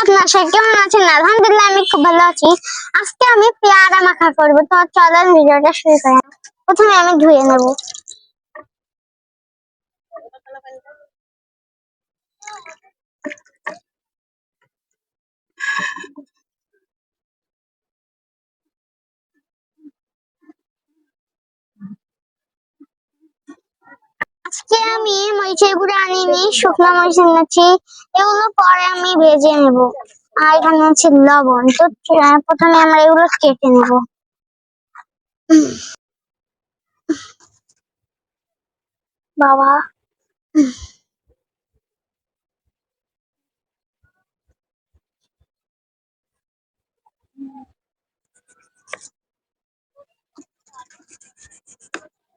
আপনার সাথে কেমন আছেন? আলহামদুলিল্লাহ আমি খুব ভালো আছি। আজকে আমি পেয়ারা মাখা করব। তো চলেন ভিডিওটা শুরু করি। প্রথমে আমি ধুয়ে নেব। আজকে আমি মরিচের গুঁড়ো আনিনি, শুকনো মরিচ এনেছি। এগুলো পরে আমি ভেজে নেব। আর এখানে আছে লবণ। তো প্রথমে আমরা এগুলো কেটে নেব। বাবা,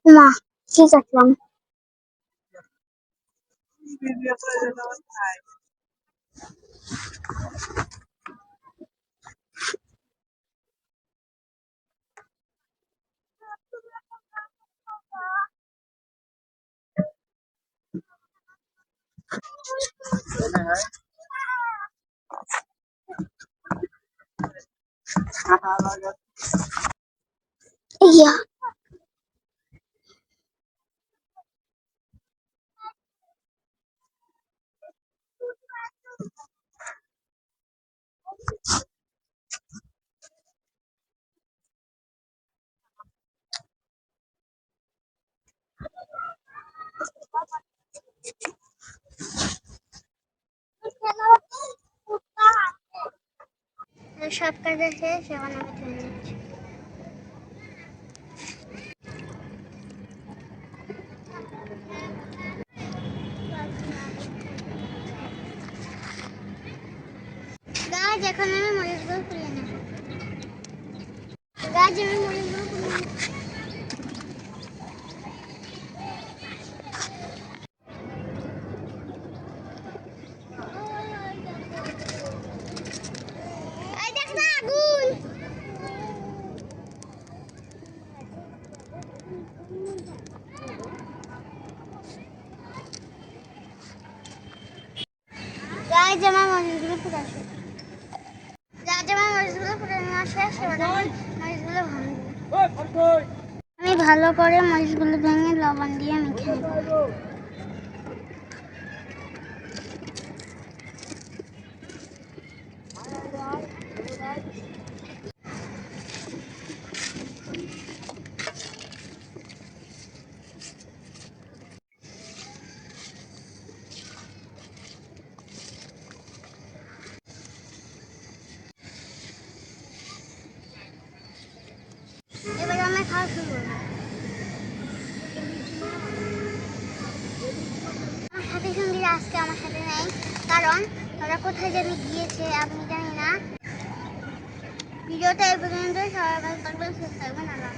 মা কি কাটলাম? ইয়া সব কাজ শেষ, এখন আমি ধুয়ে নিচ্ছি। গাছ এখন আমি মরিচগুলো তুলে নেব। গাছ আমি মরিচগুলো তুলে নেব। এই দেখ না আগুন। গাছ আমার মরিচগুলো পুরো শেষ। গাছ আমার মরিচগুলো পুরো নেওয়া শেষ, এবার আমি মরিচগুলো ভাঙবো। আমি ভালো করে মরিচগুলো ভেঙে লবণ দিয়ে মেখে নেব। এবার আমি খাওয়া শুরু করবো। আমার সাথী সঙ্গীরা আজকে আমার সাথে নেই, কারণ ওরা কোথায় জানি গিয়েছে, আপনি জানি না। ভিডিওটা এই পর্যন্ত, সবাই ভালো থাকবেন, সুস্থ থাকবেন, আল্লাহ।